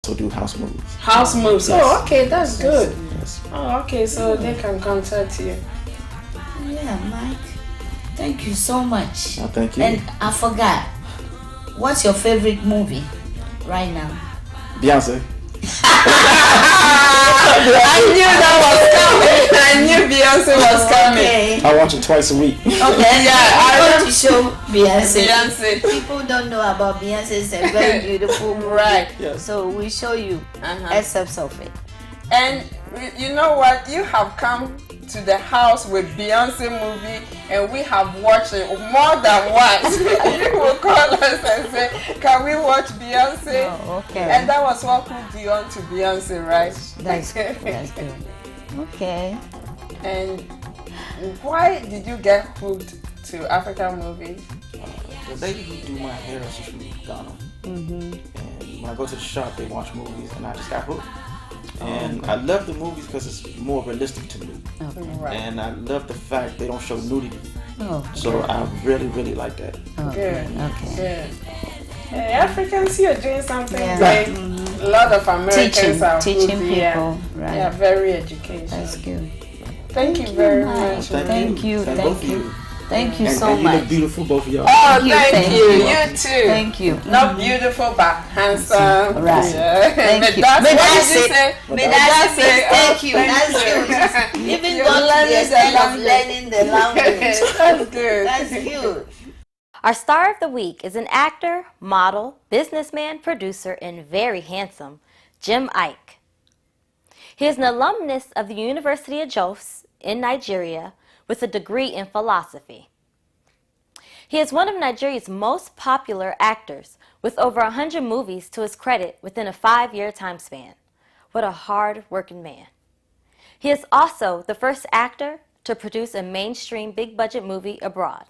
also do house moves. House moves. Yes. Oh, okay, that's good. Yes. Oh, okay, so they can contact you. Yeah, Mike. Thank you so much. Oh, thank you. And I forgot. What's your favorite movie right now? Beyonce. I knew that was coming. I knew Beyonce was coming. Okay. I watch it twice a week. Okay. Yeah, I want to show Beyonce. Beyonce. People don't know about Beyonce. It's a very beautiful movie. Right. Yes. So we show you excerpts of it. And you know what? You have come to the house with Beyonce movie, and we have watched it more than once. You will call us and say, "Can we watch Beyonce?" Oh, okay. And that was what hooked you on to Beyonce, right? That's good. Okay. And why did you get hooked to African movies? The lady who do my hair, she's from Ghana. And when I go to the shop, they watch movies, and I just got hooked. And I love the movies because it's more realistic to me. Okay. Right. And I love the fact they don't show nudity. Oh, So I really, really like that. Good. Okay. Good. Hey, Africans, you're doing something Yeah. great. A lot of Americans are Teaching hooked, people. yeah. Right. Yeah, very educational. That's good. Thank you very Mike. much. Thank you. Thank Thank both of you. you. Thank you And so you look much. beautiful, both of y'all. Oh, Thank you, thank thank you. you. You too. Thank you. Not beautiful, but handsome. Right. Yeah. Thank you. That's May what I did you say- say? May that say thank you. That's good. Even going to the extent of learning the language. That's good. That's good. Our star of the week is an actor, model, businessman, producer, and very handsome, Jim Ike. He is an alumnus of the University of Jos in Nigeria with a degree in philosophy. He is one of Nigeria's most popular actors with over 100 movies to his credit within a 5-year time span. What a hard-working man. He is also the first actor to produce a mainstream big-budget movie abroad.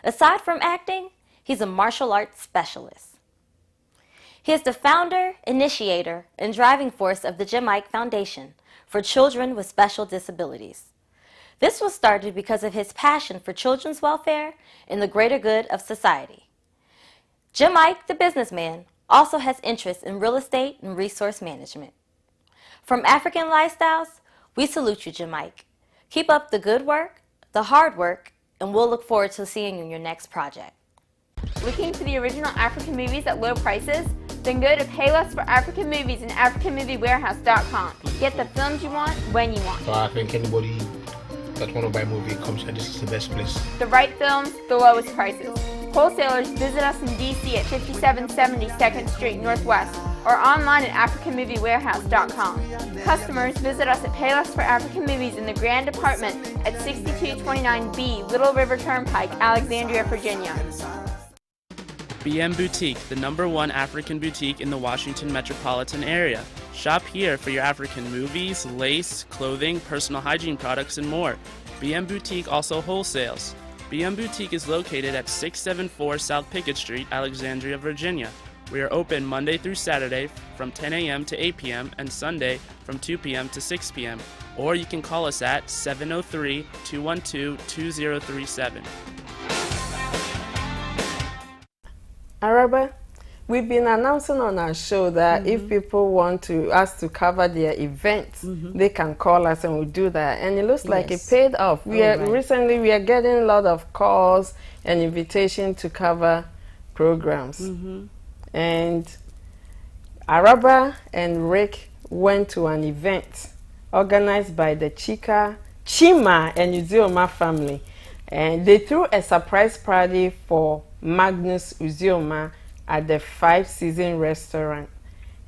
Aside from acting, he's a martial arts specialist. He is the founder, initiator, and driving force of the Jim Ike Foundation for children with special disabilities. This was started because of his passion for children's welfare and the greater good of society. Jim Ike, the businessman, also has interests in real estate and resource management. From African Lifestyles, we salute you, Jim Ike. Keep up the good work, the hard work, and we'll look forward to seeing you in your next project. Looking for the original African movies at low prices? Then go to Payless for African Movies and AfricanMovieWarehouse.com. Get the films you want when you want. So I think anybody that want to buy a movie comes here. This is the best place. The right films, the lowest prices. Wholesalers visit us in DC at 5770 2nd Street Northwest or online at AfricanMovieWarehouse.com. Customers visit us at Payless for African Movies in the Grand Department at 6229B Little River Turnpike, Alexandria, Virginia. BM Boutique, the #1 African boutique in the Washington metropolitan area. Shop here for your African movies, lace, clothing, personal hygiene products, and more. BM Boutique also wholesales. BM Boutique is located at 674 South Pickett Street, Alexandria, Virginia. We are open Monday through Saturday from 10 a.m. to 8 p.m. and Sunday from 2 p.m. to 6 p.m. Or you can call us at 703-212-2037. Araba, we've been announcing on our show that if people want to us to cover their events, they can call us and we'll do that. And it looks like it Yes. paid off. Recently we are getting a lot of calls and invitation to cover programs. And Araba and Rick went to an event organized by the Chima and Uzioma family. And they threw a surprise party for Magnus Uzioma at the 5 Seasons restaurant.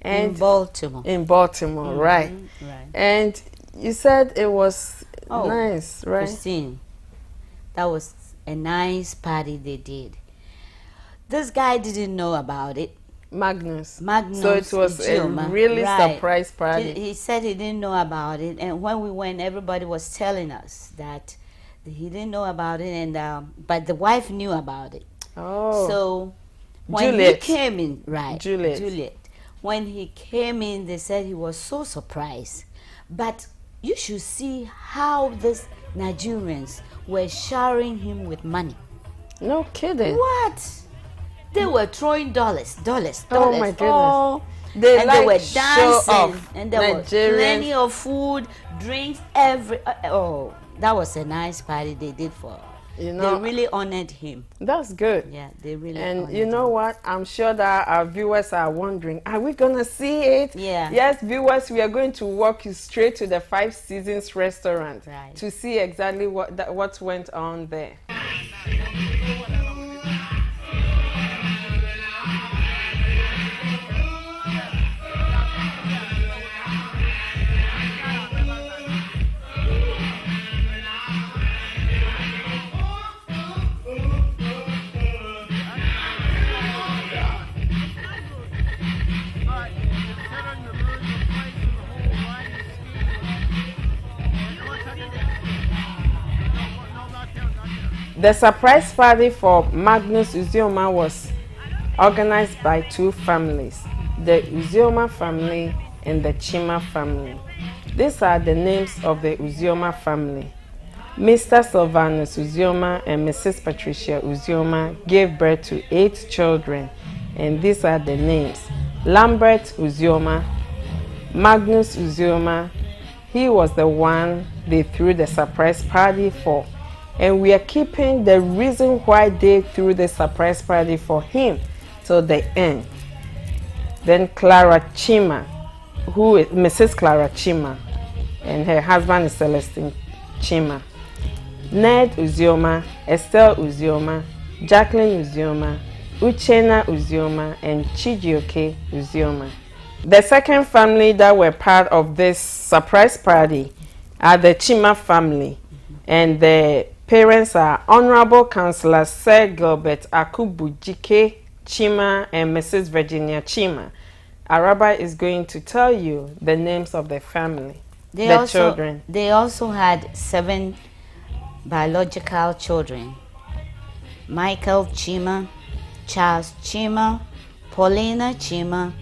And In Baltimore. in Baltimore, right. Right. And you said it was Oh, nice, right? Christine, that was a nice party they did. This guy didn't know about it. Magnus. Magnus So it was a Uzioma. really Right. surprise party. He said he didn't know about it, and when we went, everybody was telling us that he didn't know about it, and but the wife knew about it. Oh. So when Juliet. he came in, right? Juliet. When he came in, they said he was so surprised. But you should see how these Nigerians were showering him with money. No kidding. What? They were throwing dollars. Oh, my goodness. They and like they were show dancing, off. and there was plenty of food, drinks, oh, that was a nice party they did for. You know, they really honored him. That's good. Yeah, they really. And you know him. what? I'm sure that our viewers are wondering, are we gonna see it? Yeah. Yes, viewers, we are going to walk you straight to the Five Seasons restaurant to see exactly what went on there. The surprise party for Magnus Uzioma was organized by two families, the Uzioma family and the Chima family. These are the names of the Uzioma family. Mr. Sylvanus Uzioma and Mrs. Patricia Uzioma gave birth to 8 children, and these are the names. Lambert Uzioma, Magnus Uzioma, he was the one they threw the surprise party for. And we are keeping the reason why they threw the surprise party for him till the end. Then Clara Chima, who is Mrs. Clara Chima, and her husband is Celestine Chima. Ned Uzioma, Estelle Uzioma, Jacqueline Uzioma, Uchenna Uzioma, and Chijioke Uzioma. The second family that were part of this surprise party are the Chima family, and the parents are Honorable Councillor Sir Gilbert Akubujike Chima and Mrs. Virginia Chima. Araba is going to tell you the names of the family, children. They also had 7 biological children. Michael Chima, Charles Chima, Paulina Chima,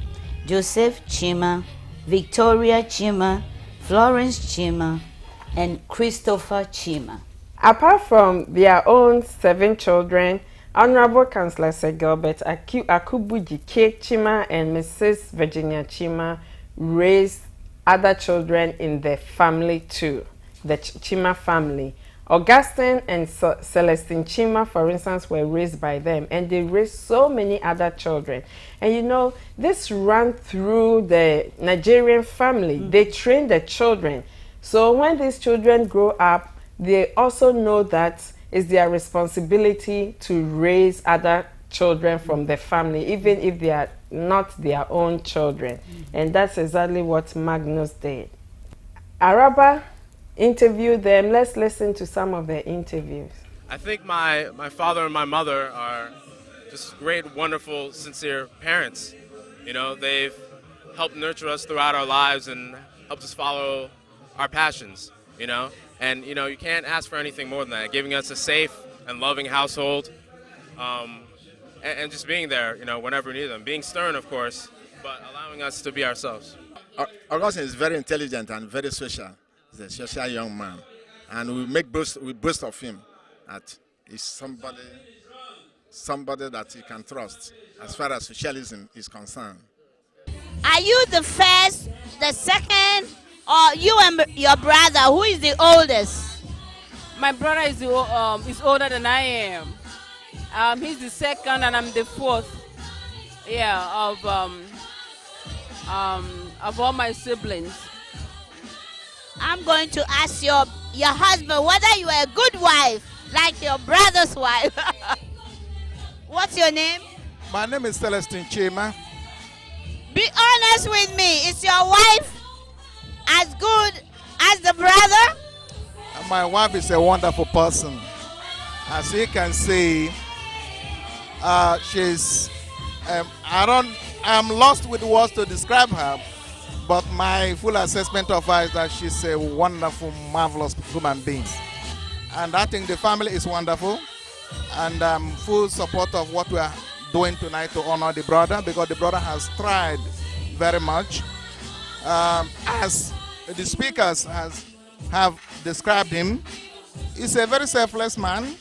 Joseph Chima, Victoria Chima, Florence Chima, and Christopher Chima. Apart from their own 7 children, Honorable Councillor Sir Gilbert Akubujike Chima and Mrs. Virginia Chima raised other children in the family too, the Chima family. Augustine and Celestine Chima, for instance, were raised by them, and they raised so many other children. And you know, this ran through the Nigerian family. They train the children. So when these children grow up, they also know that it's their responsibility to raise other children from the family, even if they are not their own children. And that's exactly what Magnus did. Araba interviewed them. Let's listen to some of their interviews. I think my father and my mother are just great, wonderful, sincere parents. You know, they've helped nurture us throughout our lives and helped us follow our passions, you know. And, you know, you can't ask for anything more than that. Giving us a safe and loving household, and just being there, you know, whenever we need them. Being stern, of course, but allowing us to be ourselves. Augustine is very intelligent and very social. He's a social young man. And we boast of him that he's somebody that you can trust as far as socialism is concerned. Are you the first, the second, or you and your brother? Who is the oldest? My brother is older than I am. He's the second, and I'm the fourth. Yeah, of all my siblings. I'm going to ask your husband whether you are a good wife, like your brother's wife. What's your name? My name is Celestine Chima. Be honest with me. Is your wife as good as the brother? My wife is a wonderful person. As you can see, she's, I'm lost with words to describe her, but my full assessment of her is that she's a wonderful, marvelous human being. And I think the family is wonderful, and I'm full support of what we are doing tonight to honor the brother, because the brother has tried very much. As the speakers have described him, he's a very selfless man.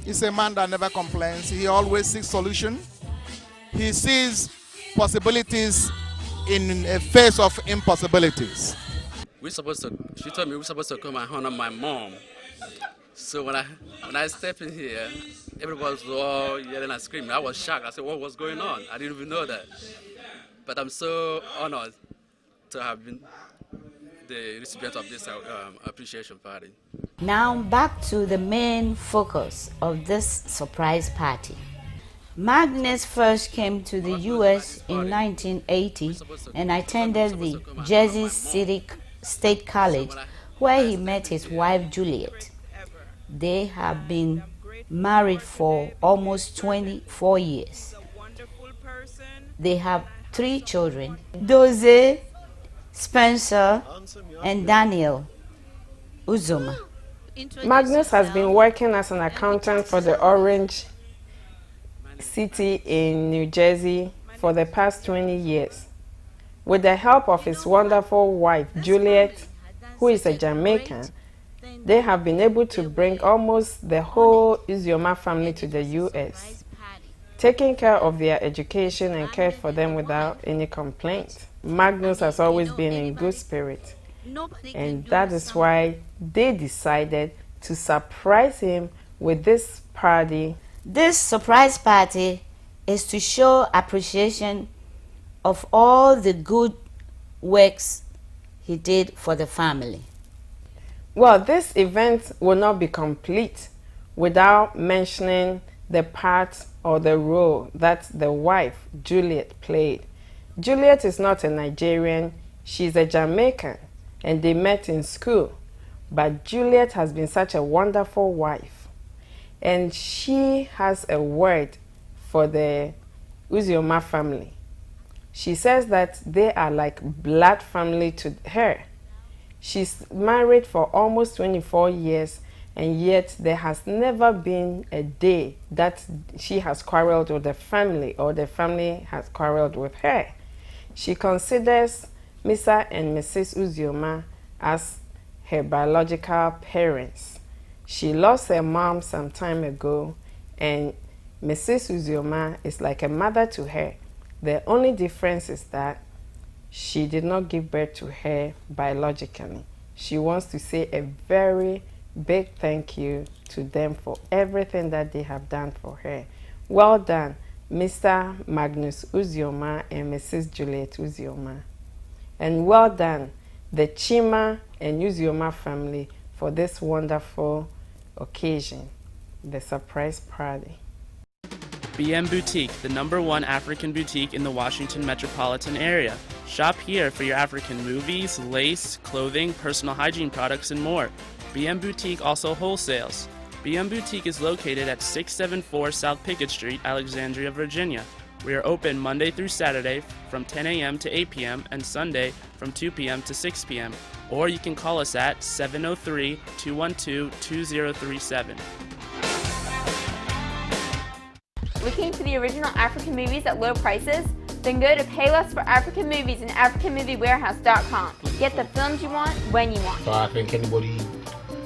He's a man that never complains. He always seeks solution. He sees possibilities in a face of impossibilities. She told me we're supposed to come and honor my mom. So when I stepped in here, everybody was all yelling and screaming. I was shocked. I said, what was going on? I didn't even know that. But I'm so honored to have been the recipient of this appreciation party. Now back to the main focus of this surprise party. Magnus first came to the U.S. in 1980 and attended the Jersey City State College, where he met his wife Juliet. They have been married for almost 24 years. They have 3 children, Doze, Spencer, and Daniel Uzoma. Magnus has been working as an accountant for the Orange City in New Jersey for the past 20 years. With the help of his wonderful wife, Juliet, who is a Jamaican, they have been able to bring almost the whole Uzioma family to the U.S., taking care of their education and cared for them without any complaint. Magnus has always been in good spirit, and that is why they decided to surprise him with this party. This surprise party is to show appreciation of all the good works he did for the family. Well, this event will not be complete without mentioning the part or the role that the wife, Juliet, played. Juliet is not a Nigerian, she's a Jamaican, and they met in school. But Juliet has been such a wonderful wife, and she has a word for the Uzioma family. She says that they are like blood family to her. She's married for almost 24 years, and yet there has never been a day that she has quarreled with the family or the family has quarreled with her. She considers Mr. and Mrs. Uzioma as her biological parents. She lost her mom some time ago, and Mrs. Uzioma is like a mother to her. The only difference is that she did not give birth to her biologically. She wants to say a very big thank you to them for everything that they have done for her. Well done, Mr. Magnus Uzioma and Mrs. Juliet Uzioma. And well done, the Chima and Uzioma family, for this wonderful occasion, the surprise party. BM Boutique, the #1 African boutique in the Washington metropolitan area. Shop here for your African movies, lace, clothing, personal hygiene products, and more. BM Boutique also wholesales. BM Boutique is located at 674 South Pickett Street, Alexandria, Virginia. We are open Monday through Saturday from 10 a.m. to 8 p.m. and Sunday from 2 p.m. to 6 p.m. Or you can call us at 703-212-2037. Looking for the original African movies at low prices? Then go to Payless for African Movies and AfricanMovieWarehouse.com. Get the films you want when you want. So I think anybody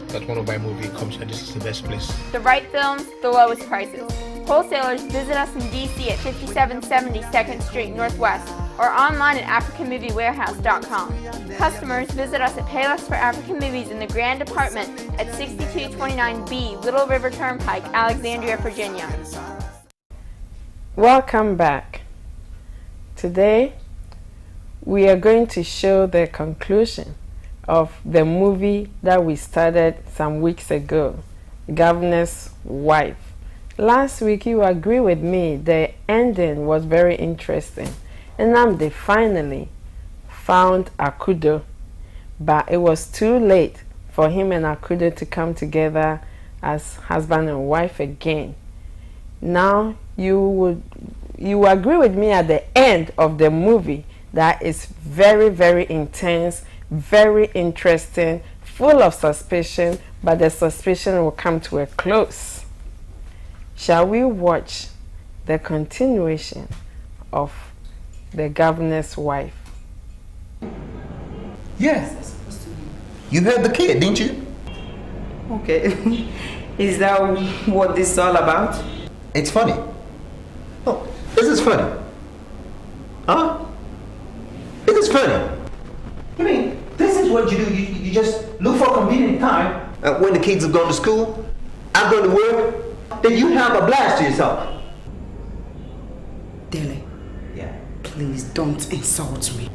that want to buy a movie comes here. This is the best place. The right films, the lowest prices. Wholesalers visit us in DC at 5770 2nd Street Northwest or online at AfricanMovieWarehouse.com. Customers visit us at Payless for African Movies in the Grand Department at 6229B Little River Turnpike, Alexandria, Virginia. Welcome back. Today we are going to show the conclusion of the movie that we started some weeks ago, Governor's Wife. Last week you agree with me, the ending was very interesting. Nnamdi finally found Akudo, but it was too late for him and Akudo to come together as husband and wife again. Now you agree with me at the end of the movie that is very, very intense, very interesting, full of suspicion, but the suspicion will come to a close. Shall we watch the continuation of The Governor's Wife? Yeah. You heard the kid, didn't you? Okay. Is that what this is all about? It's funny. Oh, this is funny. Huh? funny. I mean, this is what you do. You just look for a convenient time when the kids have gone to school, I'm going to work, then you have a blast to yourself. Dele. Yeah. Please don't insult me.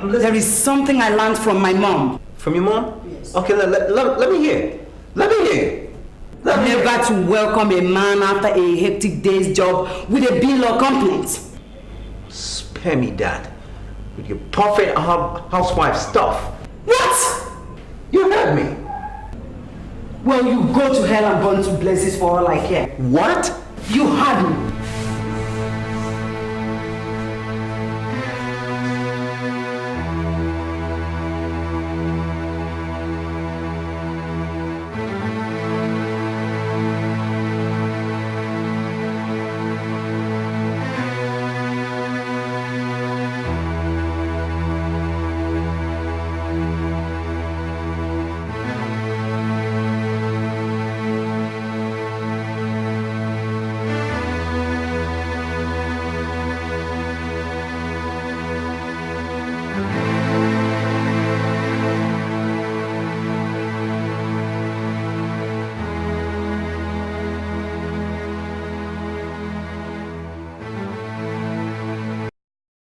There is something I learned from my mom. From your mom? Yes. Okay, let me hear. Let me hear. Never to welcome a man after a hectic day's job with a bill or complaint. Spare me that. With your perfect housewife stuff. What? You heard me. Well, you go to hell and burn to blazes for all I care. What? You heard me.